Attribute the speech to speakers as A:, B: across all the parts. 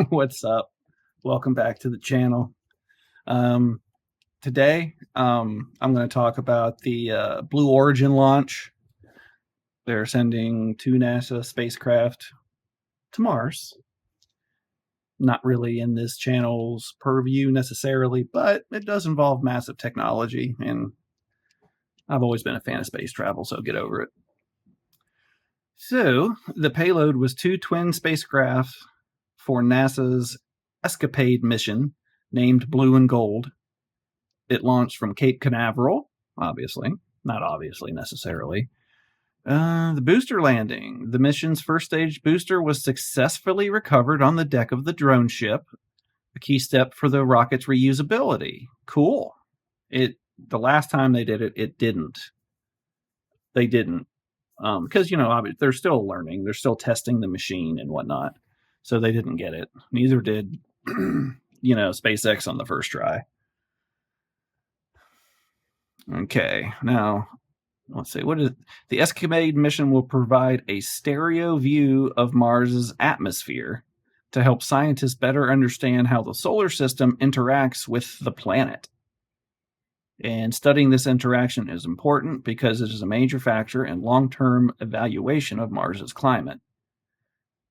A: What's up? Welcome back to the channel. Today, I'm going to talk about the Blue Origin launch. They're sending 2 NASA spacecraft to Mars. Not really in this channel's purview necessarily, but it does involve massive technology, and I've always been a fan of space travel, so get over it. So, the payload was 2 twin spacecraft for NASA's Escapade mission, named Blue and Gold. It launched from Cape Canaveral, obviously. Not obviously, necessarily. The booster landing. The mission's first stage booster was successfully recovered on the deck of the drone ship, a key step for the rocket's reusability. Cool. The last time they did it, it didn't. They didn't. Because, they're still learning. They're still testing the machine and whatnot. So they didn't get it. Neither did, SpaceX on the first try. Okay, now, let's see. What is it? The Escapade mission will provide a stereo view of Mars's atmosphere to help scientists better understand how the solar system interacts with the planet. And studying this interaction is important because it is a major factor in long-term evaluation of Mars's climate.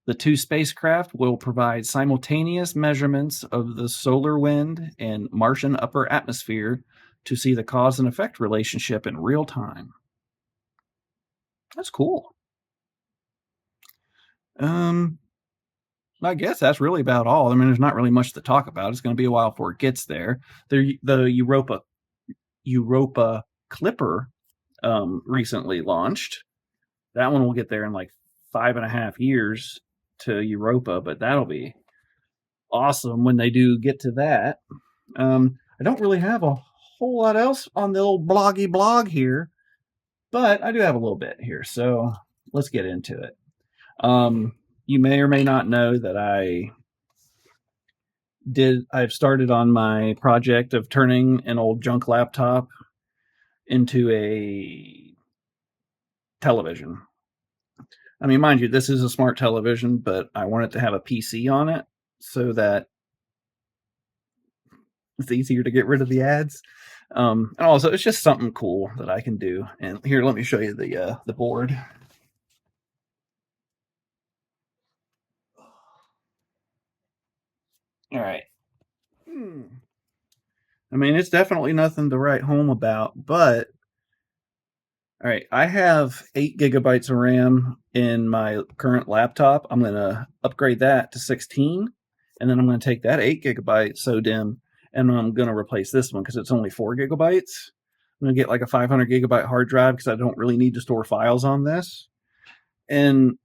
A: The 2 spacecraft will provide simultaneous measurements of the solar wind and Martian upper atmosphere to see the cause and effect relationship in real time. That's cool. I guess that's really about all. I mean, there's not really much to talk about. It's going to be a while before it gets there. The Europa Clipper recently launched. That one will get there in like 5.5 years to Europa, but that'll be awesome when they do get to that. I don't really have a whole lot else on the little bloggy blog here, but I do have a little bit here, so let's get into it. You may or may not know that I've started on my project of turning an old junk laptop into a television. I mean, mind you, this is a smart television, but I want it to have a PC on it so that it's easier to get rid of the ads. And also, it's just something cool that I can do. And here, let me show you the board. All right. I mean, it's definitely nothing to write home about, but all right, I have 8 gigabytes of RAM in my current laptop. I'm going to upgrade that to 16, and then I'm going to take that 8 gigabyte SODIMM, and I'm going to replace this one because it's only 4 gigabytes. I'm going to get like a 500 gigabyte hard drive because I don't really need to store files on this. And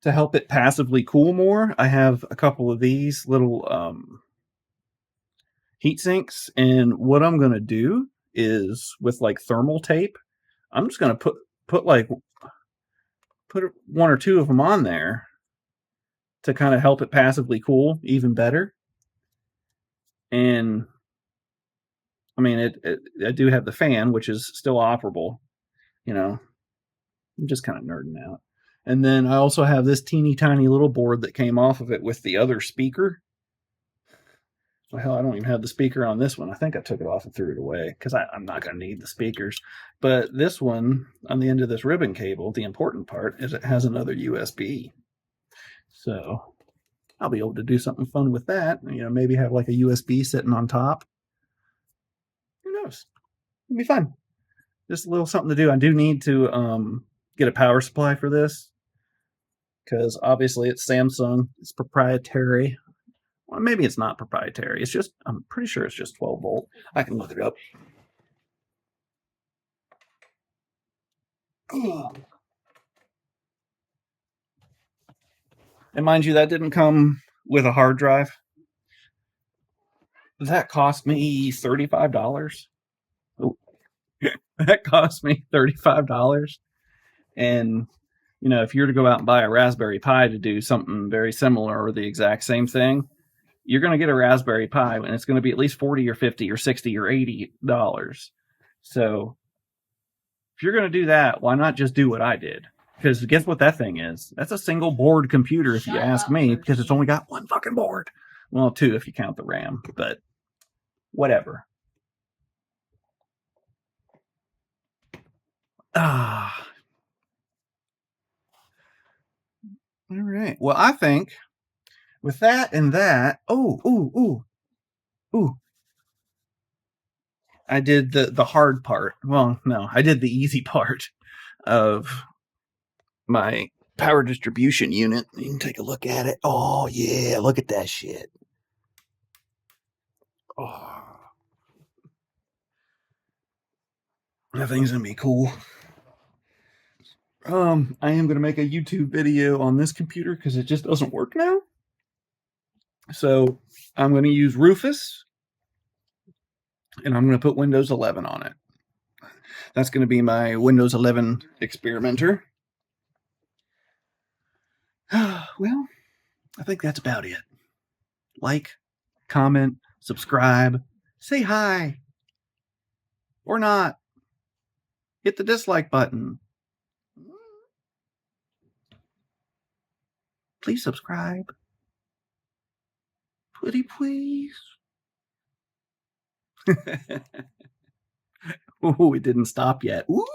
A: to help it passively cool more, I have a couple of these little heat sinks, and what I'm going to do is with like thermal tape, I'm just going to put 1 or 2 of them on there to kind of help it passively cool even better. And I mean, I do have the fan, which is still operable. I'm just kind of nerding out. And then I also have this teeny tiny little board that came off of it with the other speaker. Well, hell, I don't even have the speaker on this one. I think I took it off and threw it away because I'm not going to need the speakers. But this one, on the end of this ribbon cable, the important part is it has another USB. So I'll be able to do something fun with that. Maybe have like a USB sitting on top. Who knows? It'll be fun. Just a little something to do. I do need to get a power supply for this because obviously it's Samsung. It's proprietary. Well, maybe it's not proprietary. I'm pretty sure it's just 12 volt. I can look it up. And mind you, that didn't come with a hard drive. That cost me $35. Oh, that cost me $35. And, if you were to go out and buy a Raspberry Pi to do something very similar or the exact same thing, you're going to get a Raspberry Pi and it's going to be at least $40 or $50 or $60 or $80. So if you're going to do that, why not just do what I did? Because guess what that thing is? That's a single board computer, if you ask me, because it's only got one fucking board. Well, two if you count the RAM, but whatever. Ah. All right. Well, I think with that and that. Ooh. I did the hard part. Well, no, I did the easy part of my power distribution unit. You can take a look at it. Oh yeah, look at that shit. Oh, that thing's gonna be cool. I am gonna make a YouTube video on this computer because it just doesn't work now. So I'm gonna use Rufus, and I'm gonna put Windows 11 on it. That's gonna be my Windows 11 experimenter. Well, I think that's about it. Like, comment, subscribe, say hi, or not. Hit the dislike button. Please subscribe. Pretty please. Oh, it didn't stop yet. Ooh.